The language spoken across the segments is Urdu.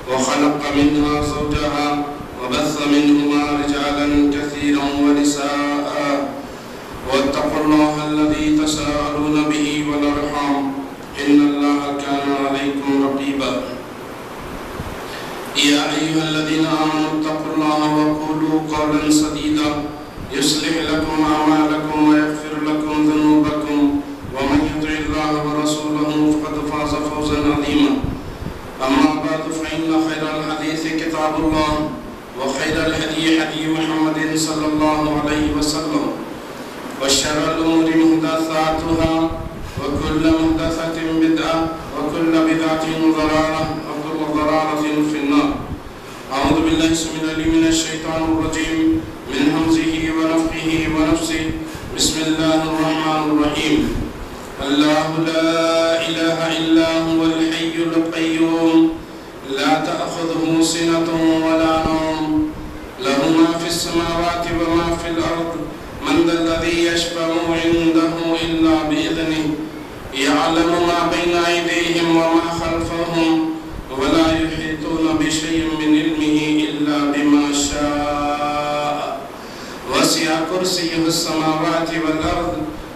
وخلق منها زوجها وبث منهما رجالا كثيرا ونساء واتقوا الله الذي تساءلون به والأرحام إن الله كان عليكم رقيبا يا أيها الذين آمنوا اتقوا الله وقولوا قولا سديدا يصلح لكم أعمالكم ويغفر لكم ذنوبكم ومن يطع الله ورسوله فقد فاز فوزا عظيما أما بعد فإن خير الحديث كتاب الله وخير الهدي هدي محمد صلى الله عليه وسلم وشر الأمور محدثاتها وكل محدثة بدعة وكل بدعة ضلالة وكل ضلالة في النار. أعوذ بالله السميع العليم من الشيطان الرجيم من همزه ونفخه ونفسه. بسم الله الرحمن الرحيم. الله لا إله إلا هو الحي القيوم لا تأخذه سنة ولا نوم له ما في السماوات وما في الأرض من ذا الذي يشفع عنده إلا بإذنه يعلم ما بين أيديهم وما خلفهم ولا يحيطون بشيء من علمه إلا بما شاء وسع كرسيه السماوات والأرض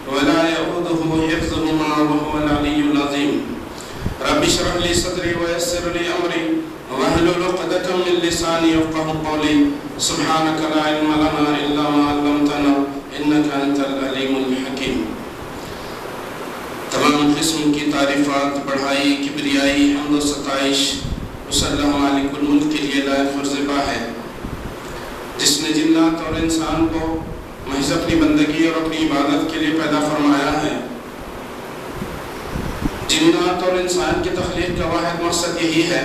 ولا يؤوده حفظهما وهو العلي العظيم. رب اشرح لي صدري ويسر لي أمري واحلل عقدة من لساني يفقهوا قولي. سبحانك لا علم لنا إلا ما علمتنا إنك أنت العليم الحكيم. تمام قسم کی تعریفات، بڑھائی، کبریائی، حمد و ستائش اس اللہ مالک الملک کے لیے لائق اور زیبا ہے جس نے جنات اور انسان کو محض اپنی بندگی اور اپنی عبادت کے لیے پیدا فرمایا ہے. جنات اور انسان کی تخلیق کا واحد مقصد یہی ہے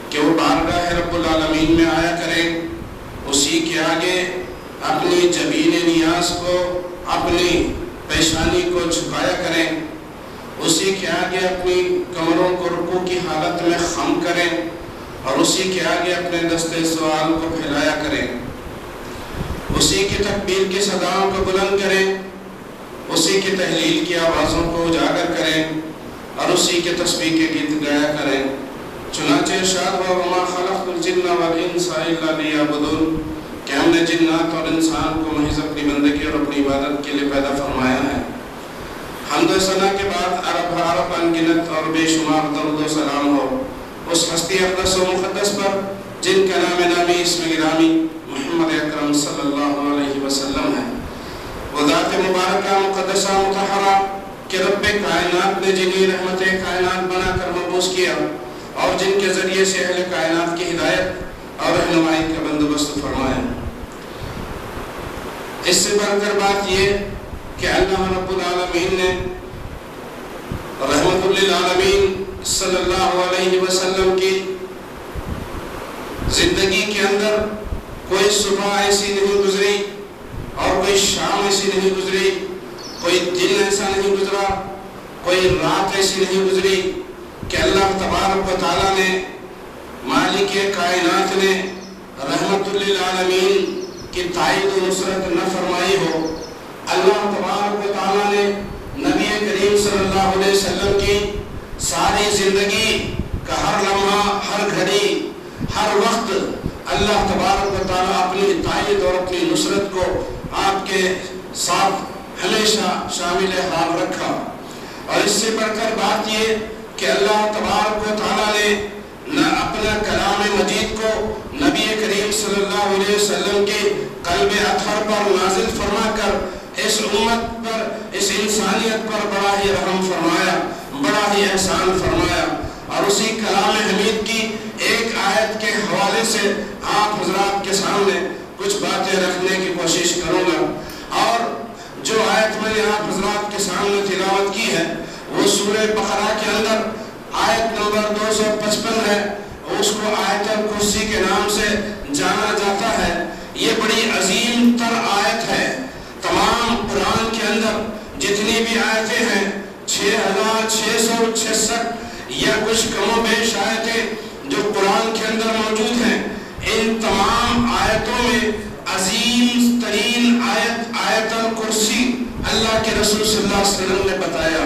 کہ وہ بارگاہ رب العالمین میں آیا کریں، اسی کے آگے اپنی جبین نیاز کو، اپنی پیشانی کو جھکایا کریں، اسی کے آگے اپنی کمروں کو رکوع کی حالت میں خم کریں اور اسی کے آگے اپنے دستے سوال کو پھیلایا کریں، اسی کی تکبیر کی صداؤں کو بلند کریں، اسی کی تحلیل کی آوازوں کو اجاگر کریں اور اسی کے تسبیح کے گیت گایا کریں. چنانچہ ارشاد ہوا وما خلقت الجن والانس الا لیعبدون کہ ہم نے جنات اور انسان کو محض اپنی بندگی اور اپنی عبادت کے لیے پیدا فرمایا ہے. حمد و ثنا کے بعد عرب انگنت اور بے شمار درود و سلام ہو اس ہستی اقدس و مقدس پر جن کا نام نامی اسم گرامی محمد اکرم صلی اللہ علیہ وسلم ہے. وہ ذات مبارکہ مقدسہ مطہرہ کہ رب کائنات نے جنہیں رحمت کائنات بنا کر مبعوث کیا اور جن کے ذریعے سے اہل کائنات کی ہدایت اور رہنمائی کا بندوبست فرمایا. اس سے بڑھ کر بات یہ کہ اللہ رب العالمین نے رحمت للعالمین صلی اللہ علیہ وسلم کی زندگی کے اندر کوئی صبح ایسی نہیں گزری اور کوئی شام ایسی نہیں گزری، کوئی دن ایسا نہیں گزرا، کوئی رات ایسی نہیں گزری کہ اللہ تبارک و تعالیٰ نے مالک کائنات نے رحمت للعالمین کی تائید و نصرت نہ فرمائی ہو. اللہ تبارک و تعالیٰ نے نبی کریم صلی اللہ علیہ وسلم کی ساری زندگی کا ہر لمحہ، ہر گھڑی، ہر وقت اللہ تبارک و تعالیٰ اپنی تائید اور اپنی نصرت کو آپ کے ساتھ ہمیشہ شامل حال رکھا. اور اس سے بڑھ کر بات یہ کہ اللہ تبارک و تعالیٰ نے نہ اپنا کلام مجید کو نبی کریم صلی اللہ علیہ وسلم کے قلب اطہر پر نازل فرما کر اس امت پر، اس انسانیت پر بڑا ہی رحم فرمایا، بڑا ہی احسان فرمایا. اور اسی کلام حمید کی ایک آیت کے حوالے سے آپ حضرات کے سامنے کچھ باتیں رکھنے کی کوشش کروں گا. اور جو آیت میں نے آپ حضرات کے سامنے تلاوت کی ہے وہ سورہ بقرہ کے اندر آیت نمبر 255 ہے. اس کو آیت الکرسی کے نام سے جانا جاتا ہے. یہ بڑی عظیم تر آیت ہے. تمام قرآن کے اندر جتنی بھی آیتیں ہیں 6666 یا کچھ کم و بیش آیتیں جو قرآن کے اندر موجود ہیں، ان تمام آیتوں میں عظیم ترین آیت آیت الکرسی اللہ کے رسول صلی اللہ علیہ وسلم نے بتایا.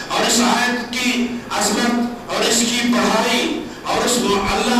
اور اس آیت کی عظمت اور اس کی بڑائی اور اس اللہ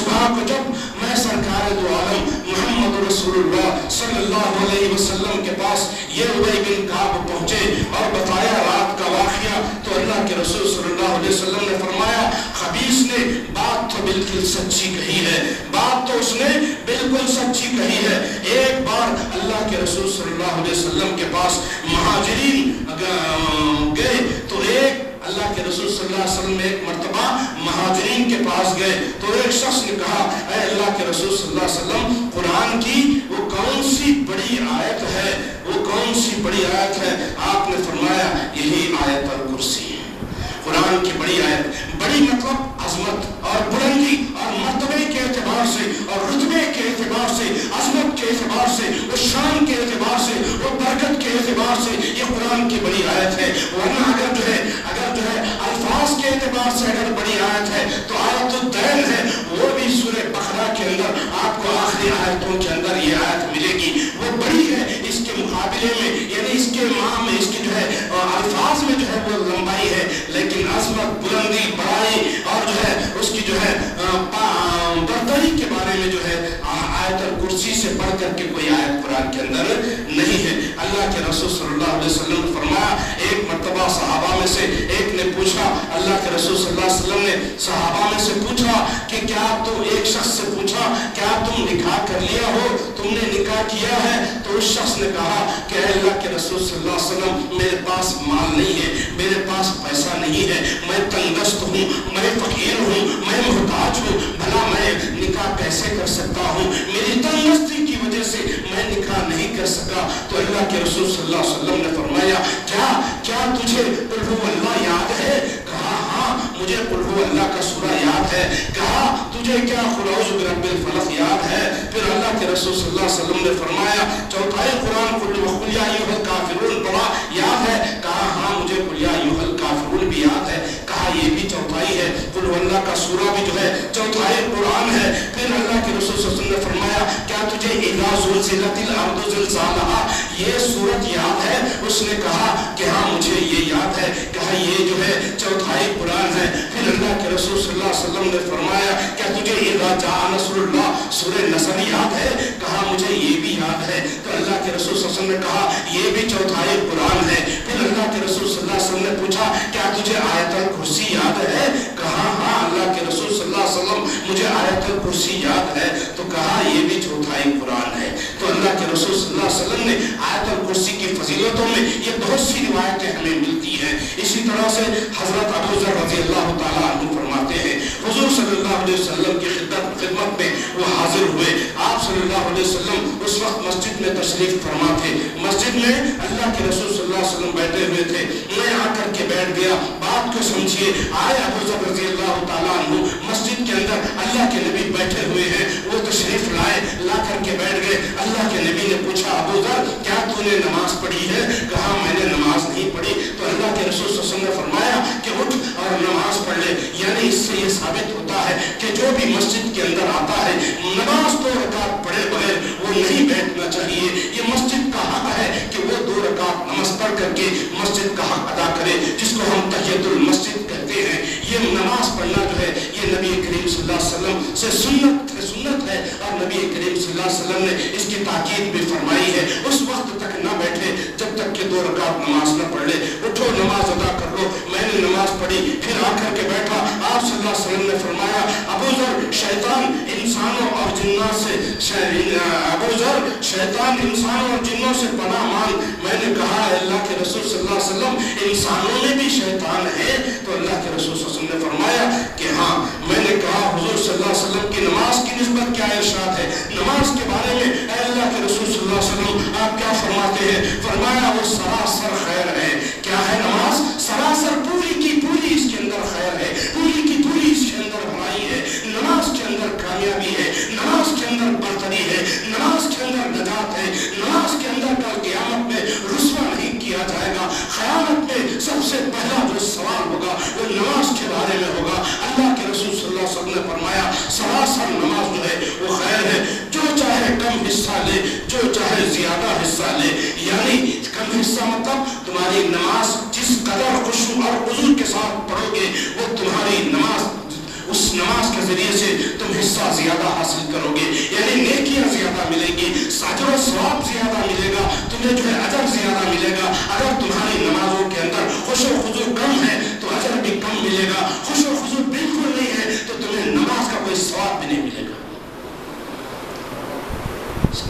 صبح کو جب میں سرکار دو عالم محمد رسول اللہ صلی اللہ علیہ وسلم کے پاس یہ ابی بن کعب پہنچے اور بتایا رات کا واقعہ، تو اللہ کے رسول صلی اللہ علیہ وسلم نے فرمایا خبیث نے بات تو بالکل سچی کہی ہے، بات تو اس نے بالکل سچی کہی ہے۔ ایک بار اللہ کے رسول صلی اللہ علیہ وسلم کے پاس مہاجرین گئے تو ایک اللہ کے رسول صلی اللہ علیہ وسلم نے ایک مرتبہ مہاجرین کے پاس گئے تو ایک شخص نے کہا اے اللہ کے رسول صلی اللہ علیہ وسلم قرآن کی وہ کون سی بڑی آیت ہے، وہ کون سی بڑی آیت ہے؟ آپ نے فرمایا یہی آیت الکرسی ہے۔ قرآن کی بڑی آیت، بڑی مطلب عظمت اور بلندی اور مرتبے کے اعتبار سے اور رتبے کے اعتبار سے، عظمت کے اعتبار سے، وہ شان کے اعتبار سے، وہ برکت کے اعتبار سے یہ قرآن کی بڑی آیت ہے۔ ورنہ اگر جو ہے الفاظ کے اعتبار سے اگر بڑی آیت ہے تو آیت الدین ہے، وہ بھی سورہ بقرہ کے اندر آپ کو آخری آیتوں کے اندر یہ آیت ملے گی، وہ بڑی ہے اس کے مقابلے میں، یعنی اس کے ماہ میں، اس کی جو ہے الفاظ میں جو ہے وہ لمبائی ہے، لیکن عظمت، بلندی، بڑائی اور جو ہے اس کی جو ہے برتری کے بارے میں جو ہے آیت الکرسی سے بڑھ کر کے کوئی آیت قرآن کے اندر نہیں ہے۔ اللہ کے رسول صلی اللہ علیہ وسلم نے فرمایا، ایک مرتبہ صحابہ میں سے ایک نے پوچھا، اللہ کے رسول صلی اللہ علیہ وسلم نے صحابہ میں سے پوچھا کہ کیا تم، ایک شخص سے پوچھا کیا تم نکاح کر لیا ہو، تم نے نکاح کیا ہے؟ تو اس شخص نے کہا کہ اے اللہ کے رسول صلی اللہ علیہ وسلم میرے پاس مال نہیں ہے، میرے پاس پیسہ نہیں ہے، میں تنگدست ہوں، میں فقیر ہوں، میں محتاج ہوں، بھلا میں نکاح کیسے کر سکتا ہوں؟ میری تنگدستی کی وجہ سے میں نکاح نہیں کر سکا۔ تو اللہ کے رسول صلی اللہ علیہ وسلم نے فرمایا کیا تجھے قل هو اللہ یاد ہے؟ کہا ہاں مجھے قل هو اللہ کا سورہ یاد ہے۔ کہا تجھے کیا قل اعوذ برب الفلق یاد ہے؟ پھر اللہ کے رسول صلی اللہ علیہ وسلم نے فرمایا چوتھائی قرآن قل یا ایھا الکافرون پڑھا یاد ہے؟ کہا ہاں مجھے قل یا ایھا الکافرون بھی یاد ہے۔ کہا یہ بھی چوتھائی ہے، قل هو اللہ کا سورہ بھی جو ہے چوتھائی قرآن ہے۔ پھر اللہ کے رسول صلی اللہ علیہ وسلم نے فرمایا کیا تجھے اذا زلزلت الارض زلزالہا یہ سورت یاد ہے؟ اس نے کہا کہ ہاں مجھے یہ یاد ہے۔ کہا یہ جو ہے چوتھائی قرآن ہے۔ پھر اللہ کے رسول صلی اللہ علیہ وسلم نے فرمایا کیا تجھے اذا جاء نصر اللہ سورہ نصر یاد ہے؟ کہا مجھے یہ بھی یاد ہے۔ تو اللہ کے رسول صلی اللہ علیہ وسلم نے کہا یہ بھی چوتھائی قرآن ہے۔ پھر اللہ کے رسول صلی اللہ علیہ وسلم نے پوچھا کیا تجھے آیت الکرسی یاد ہے؟ کہا ہاں اللہ کے رسول صلی اللہ علیہ وسلم مجھے آیت الکرسی یاد ہے۔ تو کہا یہ بھی چوتھائی قرآن ہے۔ تو اللہ کے رسول صلی اللہ علیہ وسلم نے آیت الکرسی کی فضیلتوں میں یہ بہت سی روایتیں ہمیں ملتی ہیں۔ اسی طرح سے حضرت ابو ذر رضی اللہ تعالیٰ عنہ فرماتے ہیں حضور صلی اللہ علیہ وسلم کی خدمت میں وہ حاضر ہوئے۔ آپ صلی اللہ علیہ وسلم اس وقت مسجد میں تشریف فرما تھے۔ مسجد میں اللہ کے رسول صلی اللہ علیہ وسلم بیٹھے ہوئے تھے۔ میں آ کر کے بیٹھ گیا۔ بات کو سمجھیے، آئے ابو ذر رضی اللہ تعالیٰ عنہ مسجد کے اندر اللہ کے نبی بیٹھے ہوئے ہیں، وہ تشریف لائے، لا کر کے بیٹھ گئے۔ اللہ کے نبی نے پوچھا ابو ذر کیا تو نے نماز پڑھی ہے؟ کہا میں نے نماز نہیں پڑھی۔ تو اللہ کے رسول صلی اللہ علیہ وسلم نے فرمایا کہ اٹھ اور نماز پڑھ لے۔ یعنی اس سے یہ ثابت ہوتا ہے کہ جو بھی مسجد کے اندر آتا ہے نماز 2 رکعت پڑھے بغیر وہ نہیں بیٹھنا چاہیے۔ یہ مسجد کا حق ہے کہ وہ 2 رکعت نماز پڑھ کر کے مسجد کا حق ادا کرے، جس کو ہم تحیۃ المسجد کہتے ہیں۔ یہ نماز پڑھنا جو ہے یہ نبی کریم صلی اللہ علیہ وسلم سے سنت ہے اور نبی کریم صلی اللہ علیہ وسلم نے اس کی تاکید بھی فرمائی ہے۔ اس وقت تک نہ بیٹھے جب تک کہ 2 رکعت نماز نہ پڑھ لے۔ اٹھو نماز ادا کر لو۔ میں نے نماز پڑھی، پھر آ کر کے بیٹھا۔ آپ صلی اللہ علیہ وسلم نے فرمایا ابو ذر شیطان انسانوں اور جنوں سے پناہ مانگ۔ میں نے کہا اللہ کے رسول صلی اللہ علیہ وسلم انسانوں میں بھی شیطان ہے؟ تو اللہ کے رسول صلی اللہ علیہ وسلم نے فرمایا کہ ہاں۔ میں نے کہا حضور صلی اللہ علیہ وسلم کی نماز کی نسبت کیا ارشاد ہے؟ نماز کے بارے میں اے اللہ کے رسول صلی اللہ علیہ وسلم آپ کیا فرماتے ہیں؟ فرمایا وہ سراسر خیر ہے۔ کیا ہے نماز؟ سراسر پوری کی پوری اس کے اندر خیر ہے، پوری کی پوری اس کے اندر بھلائی ہے۔ نماز کے اندر کامیابی ہے، نماز کے اندر برتری ہے، نماز کے اندر نجات ہے، نماز کے اندر کل قیامت میں رسوا نہیں کیا جائے گا۔ قیامت میں سب سے پہلا جو سوال ہوگا وہ نماز کے بارے میں ہوگا۔ اللہ کے رسول صلی اللہ علیہ وسلم نے فرمایا سراسر نماز جو ہے وہ خیر ہے۔ جو چاہے کم حصہ لے، جو چاہے زیادہ حصہ لے، یعنی کم حصہ مطلب تمہاری نماز جس قدر خشوع اور خضوع کے ساتھ پڑھو گے وہ تمہاری نماز اس نماز کے ذریعے سے تم حصہ زیادہ حاصل کرو گے، یعنی نیکیاں زیادہ ملیں گی، اجر و ثواب زیادہ ملے گا، تمہیں جو ہے اجر زیادہ ملے گا۔ اگر تمہاری نمازوں کے اندر خشوع و خضوع کم ہے تو اجر بھی کم ملے گا، خشوع و خضوع بالکل نہیں ہے تو تمہیں نماز کا کوئی ثواب بھی نہیں ملے گا۔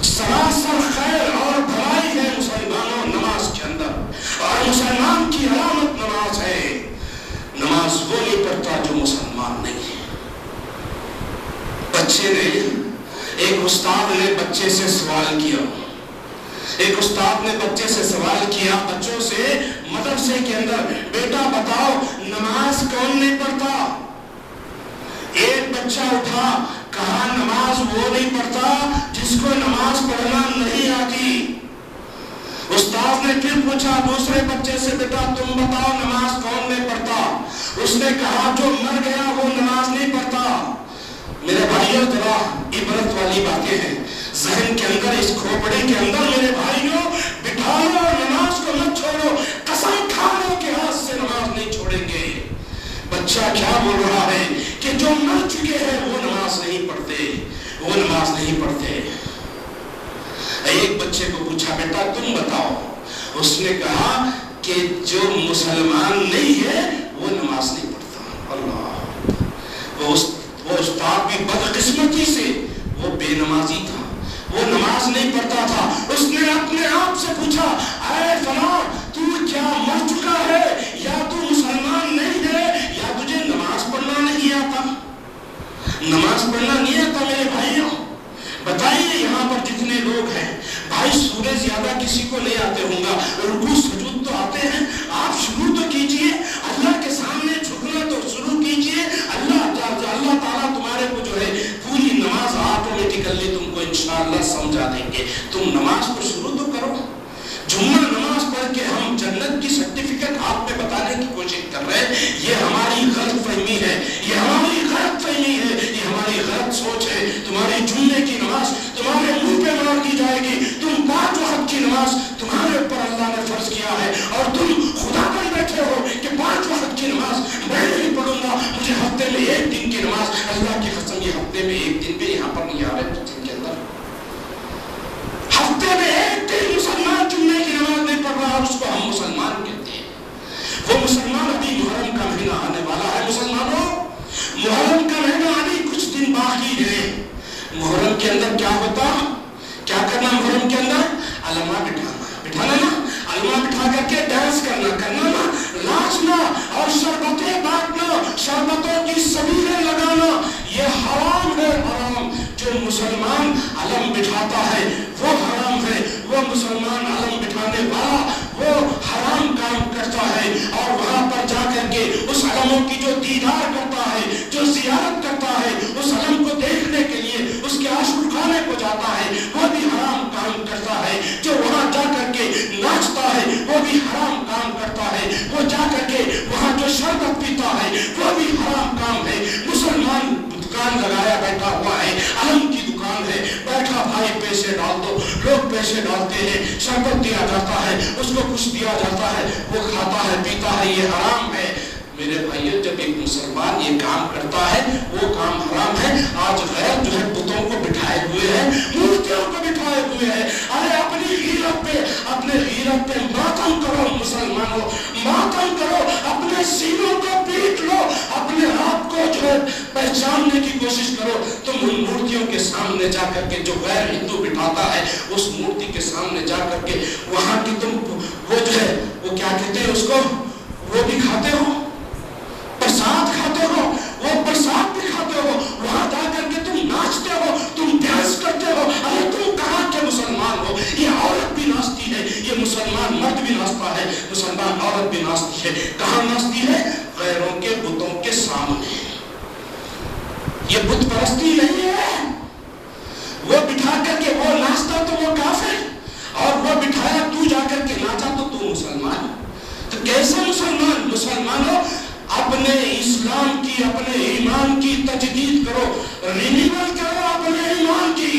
سراسر خیر اور بھلائی ہے مسلمانوں نماز کے اندر، اور مسلمان کی علامت نماز ہے۔ نماز وہ نہیں پڑھتا جو مسلمان نہیں ہے۔ بچے نے، ایک استاد نے بچے سے سوال کیا، ایک استاد نے بچے سے سوال کیا، بچوں سے مدرسے کے اندر، بیٹا بتاؤ نماز کون نہیں پڑھتا؟ ایک بچہ اٹھا، کہا نماز وہ نہیں پڑھتا جس کو نماز پڑھنا نہیں آتی۔ استاد نے پھر پوچھا دوسرے بچے سے، بیٹا تم بتاؤ نماز کون نہیں پڑھتا؟ اس نے کہا جو مر گیا وہ نماز نہیں پڑھتا۔ میرے بھائیوں ذرا عبرت والی باتیں ہیں ذہن کے اندر، اس کھوپڑے کے اندر میرے بھائیوں بٹھا لو اور نماز کو مت چھوڑو، قسم کھا لو کہ ہاتھ سے نماز نہیں چھوڑیں گے۔ بچہ کیا بول رہا ہے کہ جو مر چکے ہیں وہ نماز نہیں پڑھتے، وہ نماز نہیں پڑھتے۔ ایک بچے کو پوچھا بیٹا تم بتاؤ، اس نے کہا کہ جو مسلمان نہیں ہے وہ نماز نہیں پڑھتا۔ اللہ، وہ استاد بھی بدقسمتی سے وہ بے نمازی تھا، وہ نماز نہیں پڑھتا تھا۔ اس نے اپنے آپ سے پوچھا اے فلاں تو کیا مر چکا ہے یا تو مسلمان نہیں ہے یا تجھے نماز پڑھنا نہیں آتا؟ نماز پڑھنا نہیں آتا میرے بھائیوں؟ بتائیے یہاں پر جتنے لوگ ہیں بھائی، سورے زیادہ کسی کو نہیں آتے ہوں گا، رکوع سجود تو آتے ہیں، آپ شروع تو کیجئے، اللہ کے سامنے جھکنا تو شروع کیجئے، اللہ تعالیٰ تمہارے کو جو ہے پوری نماز آٹومیٹیکلی تم کو انشاءاللہ سمجھا دیں گے۔ تم نماز کو شروع تو کرو۔ جمعہ نماز پڑھ کے ہم جنت کی سرٹیفکیٹ آپ میں بتانے کی کوشش کر رہے ہیں، یہ ہماری غلط فہمی ہے، یہ ہماری غلط فہمی ہے، یہ ہماری غلط سوچ ہے۔ تمہاری جمعے کی نماز تمہارے منہ پہ مار دی جائے گی، تم 5 وقت کی نماز تمہارے اوپر اللہ نے فرض کیا ہے اور تم خدا پر بیٹھے ہو کہ 5 وقت کی نماز میں نہیں پڑھوں گا، مجھے ہفتے میں 1 دن کی نماز، اللہ کی قسم یہ ہفتے میں 1 دن بھی یہاں پر نہیں آ رہے جن کے اندر ہفتے میں 1 دن مسلمان جمعے کی نماز نہیں پڑھ رہا، اس کو ہم مسلمان کہتے ہیں۔ وہ مسلمان، ابھی محرم کا مہینہ آنے والا ہے مسلمانوں، محرم کا مہینہ ابھی کچھ دن باقی ہے۔ محرم کے اندر کیا ہوتا، کیا کرنا محرم کے اندر؟ علما بٹھانا نا، علما بٹھا کر کے ڈانس کرنا نا، ناچنا اور شربتیں بانٹنا، شربتوں کی سبیلیں لگانا، یہ حرام ہے، حرام۔ جو مسلمان علم بٹھاتا ہے وہ حرام ہے، وہ مسلمان علم بٹھانے والا وہ حرام کام کرتا ہے، اور وہاں پر جا کر کے اس علموں کی جو دیدار کرتا ہے، جو زیارت کرتا ہے، اس علم کو دیکھنے کے لیے اس کے عاشق خانے کو جاتا ہے، وہ بھی حرام کام کرتا ہے۔ جو وہاں جا کر کے ناچتا ہے وہ بھی حرام کام کرتا ہے، وہ جا کر کے وہاں جو شربت پیتا ہے وہ بھی حرام کام ہے۔ مسلمان دکان لگایا بیٹھا ہوا ہے، علم کی دکان ہے، بیٹھا بھائی پیسے ڈال دو، لوگ پیسے ڈالتے ہیں، شربت دیا جاتا ہے، اس کو کچھ دیا جاتا ہے، وہ کھاتا ہے پیتا ہے، یہ حرام ہے۔ میرے بھائیو جب ایک مسلمان یہ کام کرتا ہے وہ کام حرام ہے۔ آج غیر جو ہے بتوں کو بٹھائے ہوئے ہیں، مورتیوں کو بٹھائے ہوئے ہیں، ارے اپنی غیرت پہ، اپنے غیرت پہ ماتم کرو مسلمانوں، ماتم کرو، اپنے سینوں کو پیٹ لو، اپنے آپ کو جو ہے پہچاننے کی کوشش کرو۔ تم ان مورتیوں کے سامنے جا کر کے، جو غیر ہندو بٹھاتا ہے اس مورتی کے سامنے جا کر کے وہاں کی تم وہ جو ہے وہ کیا کہتے ہیں اس کو، وہ بھی کھاتے ہو، پرساد کھاتے ہو، وہ پرساد بھی کھاتے ہو، وہاں جا کر کے تم ناچتے ہو، تم ڈانس کرتے ہو، ارے تم کہاں کے مسلمان ہو؟ یہ عورت بھی ناچتی ہے، یہ مسلمان مرد بھی ناچتا ہے، مسلمان عورت بھی ناچتی ہے۔ کہاں ناچتی ہے؟ غیروں کے بتوں کے سامنے۔ یہ بت پرستی نہیں ہے۔ وہ بٹھا کر کے وہ ناچتا تو وہ کافر، اور وہ بٹھایا تو جا کر کے ناچا تو مسلمان۔ تو کیسے مسلمان؟ مسلمانوں اپنے اسلام کی، اپنے ایمان کی تجدید کرو، رینیول کرو، اپنے ایمان کی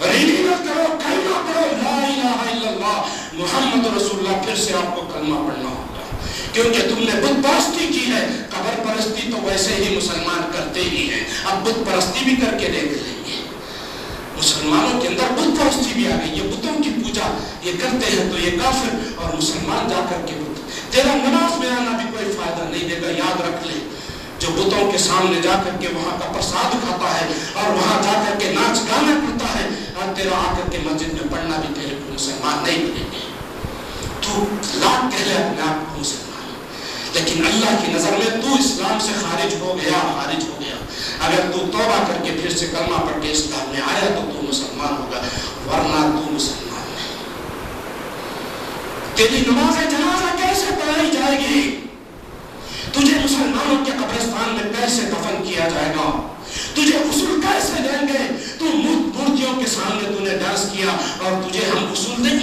رینیول کرو، کلمہ پڑھو، لا الہ الا اللہ محمد رسول اللہ۔ پھر سے آپ کو کلمہ پڑھنا ہوگا کیونکہ تم نے بت پرستی کی ہے۔ قبر پرستی تو ویسے ہی مسلمان کرتے ہی ہیں، اب بت پرستی بھی کر کے دیکھ لیں گے۔ مسلمانوں کے اندر بت پرستی بھی آ گئی، یہ بتوں کی پوجا یہ کرتے ہیں تو یہ کافر، اور مسلمان جا کر کے بت، تیرا نماز میں آنا بھی کوئی فائدہ نہیں دے گا، یاد رکھ لے۔ جو بتوں کے سامنے جا کر کے وہاں کا پرساد کھاتا ہے اور وہاں جا کر کے ناچ گانا کرتا ہے، اور تیرا آ کر کے مسجد میں پڑھنا بھی تیرے کو مسلمان نہیں بنے گے۔ تو لاکھ کہہ لے اپنے آپ کو مسلمان، لیکن اللہ کی نظر میں تو اسلام سے خارج ہو گیا، خارج ہو گیا۔ اگر تو توبہ کر کے پھر سے کلمہ پڑھ کے اسلام میں آیا تو تو مسلمان ہوگا، ورنہ تو مسلمان نہیں۔ تیری نماز جنازہ کیسے پڑھائی جائے گی؟ تجھے مسلمانوں کے قبرستان میں کیسے دفن کیا جائے گا؟ تجھے غسل کیسے دیں گے؟ تو مورتیوں کے سامنے تو نے ڈانس کیا اور تجھے ہم غسل دیں؟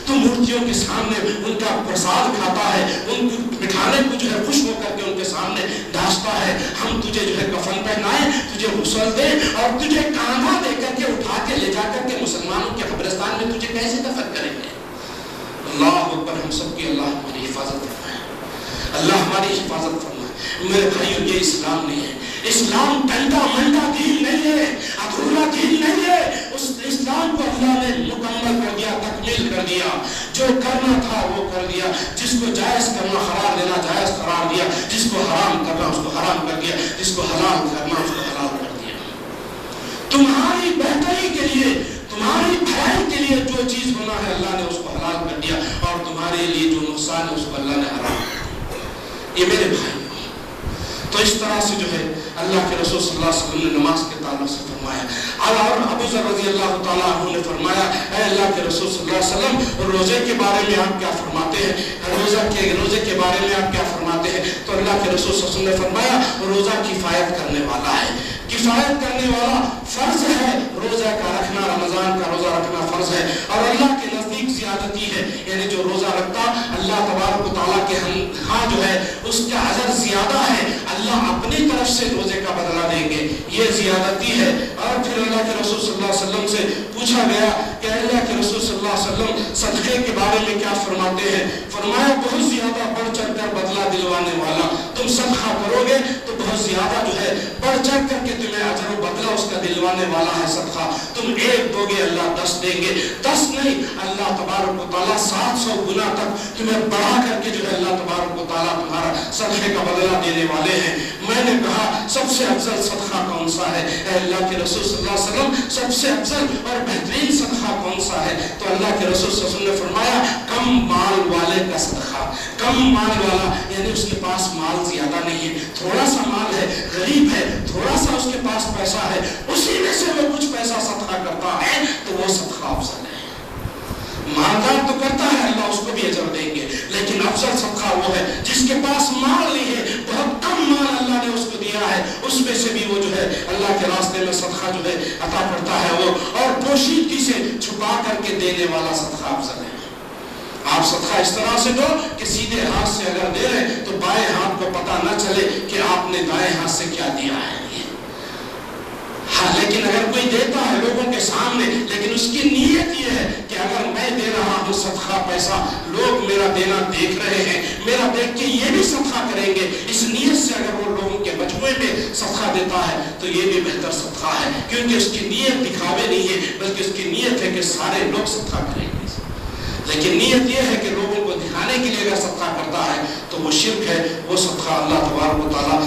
تو مورتیوں کے سامنے ان کا پرساد کھاتا ہے، ان کو بٹھانے کو جو ہے خوش ہو کر کے ان کے سامنے ڈانستا ہے، ہم تجھے جو ہے کفن پہنائیں، تجھے غسل دیں اور تجھے کاندھا دے کر کے اٹھا کے لے جا کر کے مسلمانوں کے قبرستان میں تجھے کیسے دفن کریں گے؟ اللہ اکبر، ہم سب کی اللہ ہماری حفاظت فرمائے، اللہ ہماری حفاظت فرمائے۔ میرے بھائیوں، یہ اسلام نہیں ہے، اسلام ٹنڈا منڈا دین نہیں ہے، ادھورا دین نہیں ہے۔ اس اسلام کو اللہ نے مکمل کر دیا، تکمیل کر دیا، جو کرنا تھا وہ کر دیا، جس کو جائز کرنا قرار دینا جائز قرار دیا، جس کو حرام کرنا اس کو حرام کر دیا، جس کو حلال کرنا اس کو حلال کر دیا۔ تمہاری بہتری کے لیے، تمہاری بھلائی کے لیے جو چیز ہونا ہے اللہ نے اس کو حلال کر دیا، اور تمہارے لیے جو نقصان ہے اس کو اللہ نے حرام کر دیا۔ یہ میرے بھائی، تو اس طرح سے جو ہے اللہ کے رسول صلی اللہ علیہ وسلم نے نماز کے تعلق سے فرمایا۔ اور ابو ذر رضی اللہ تعالیٰ عنہ نے فرمایا، اے اللہ کے رسول صلی اللہ علیہ وسلم، روزے کے بارے میں آپ کیا فرماتے ہیں؟ روزے کے بارے میں آپ کیا فرماتے ہیں؟ تو اللہ کے رسول صلی اللہ علیہ وسلم نے فرمایا، روزہ کفایت کرنے والا ہے، کفایت کرنے والا فرض ہے، روزہ کا رکھنا، رمضان کا روزہ رکھنا فرض ہے، اور اللہ کے نزدیک زیادتی ہے، یعنی جو روزہ رکھتا اللہ تبارک و تعالیٰ کے ہاں جو ہے اس کا اجر زیادہ ہے، اللہ اپنی طرف سے روزے کا بدلہ دیں گے، یہ زیادتی ہے۔ اور پھر اللہ کے رسول صلی اللہ علیہ وسلم سے پوچھا گیا کہ اللہ کے رسول صلی اللہ علیہ وسلم صدقے کے بارے میں کیا فرماتے ہیں؟ فرمایا، بہت زیادہ بڑھ چڑھ کر بدلہ دلوانے والا، تم صدقہ کرو گے تو بہت زیادہ جو ہے بڑھ چڑھ کر کے تمہیں اجر و بدلہ اس کا دلوانے والا ہے صدقہ، تم 1 دو گے اللہ 10 دیں گے، 10 نہیں، اللہ تبارک و تعالیٰ 700 گنا تک تمہیں بڑھا کر کے جو ہے اللہ تبارک و تعالیٰ تمہارا صدقے کا بدلہ دینے والے ہیں۔ میں نے کہا سب سے افضل صدقہ کون سا ہے؟ اے اللہ کے رسول صلی اللہ علیہ وسلم، سب سے افضل اور بہترین صدقہ کون سا ہے؟ تو اللہ کے رسول صلی اللہ علیہ وسلم نے فرمایا، کم مال والے کا صدقہ، کم مال والا یعنی اس کے پاس مال زیادہ نہیں ہے، تھوڑا سا مال ہے، غریب ہے، تھوڑا سا اس کے پاس پیسہ ہے، اسی میں سے وہ کچھ پیسہ صدقہ کرتا ہے تو وہ صدقہ افضل ہے۔ مالدار تو کرتا ہے، اللہ اس کو بھی اجر دیں گے، لیکن افضل صدقہ وہ ہے جس کے پاس مال نہیں ہے، بہت کم مال اللہ نے اس کو دیا ہے، اس میں سے بھی وہ جو ہے اللہ کے راستے میں صدقہ جو ہے عطا کرتا ہے وہ، اور پوشیدگی سے چھپا کر کے دینے والا صدقہ افضل ہے۔ آپ صدقہ اس طرح سے دو کہ سیدھے ہاتھ سے اگر دے رہے تو بائیں ہاتھ کو پتہ نہ چلے کہ آپ نے دائیں ہاتھ سے کیا دیا ہے۔ ہاں، لیکن اگر کوئی دیتا ہے لوگوں کے سامنے، لیکن اس کی نیت یہ ہے کہ اگر میں دے رہا ہوں صدقہ پیسہ، لوگ میرا دینا دیکھ رہے ہیں، میرا دیکھ کے یہ بھی صدقہ کریں گے، اس نیت سے اگر وہ لوگوں کے مجموعے میں صدقہ دیتا ہے تو یہ بھی بہتر صدقہ ہے، کیونکہ اس کی نیت دکھاوے نہیں ہے، بلکہ اس کی نیت ہے کہ سارے لوگ صدقہ کریں گے۔ لیکن نیت یہ ہے کہ لوگوں کو دکھانے کے لیے اگر صدقہ کرتا ہے تو وہ شرک ہے، وہ صدقہ اللہ تبارک و تعالیٰ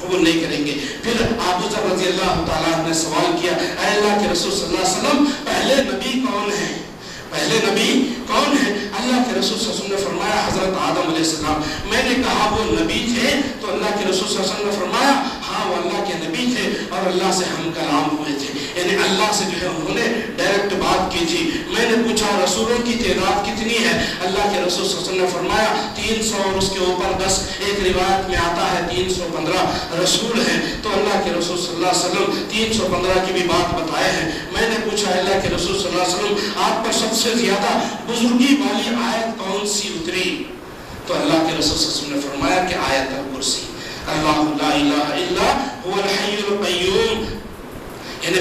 قبول نہیں کریں گے۔ پھر ابو ذر رضی اللہ تعالیٰ نے سوال کیا، اے اللہ کے رسول صلی اللہ علیہ وسلم، پہلے نبی کون ہیں؟ پہلے نبی کون ہے؟ اللہ کے رسول صلی اللہ علیہ وسلم نے فرمایا حضرت آدم علیہ السلام۔ میں نے کہا وہ نبی تھے؟ تو اللہ کے رسول صلی اللہ علیہ وسلم نے فرمایا ہاں وہ اللہ کے نبی تھے اور اللہ سے ہم کلام ہوئے تھے، یعنی اللہ سے جو ہے انہوں نے ڈائریکٹ بات کی تھی۔ میں نے پوچھا رسولوں کی تعداد کتنی ہے؟ اللہ کے رسول صلی اللہ علیہ وسلم نے فرمایا 300 اور اس کے اوپر 10، ایک روایت میں آتا ہے 315 رسول ہیں۔ تو اللہ کے رسول صلی اللہ علیہ وسلم 315 کی بھی بات بتائے ہیں۔ میں نے پوچھا اللہ کے رسول صلی اللہ علیہ وسلم آپ پر سب سے زیادہ بزرگی والی آیت کون سی اتری؟ تو اللہ کے رسول صلی اللہ علیہ وسلم نے فرمایا کہ آیت الکرسی، اللہ لا الہ الا هو الحی القیوم، یعنی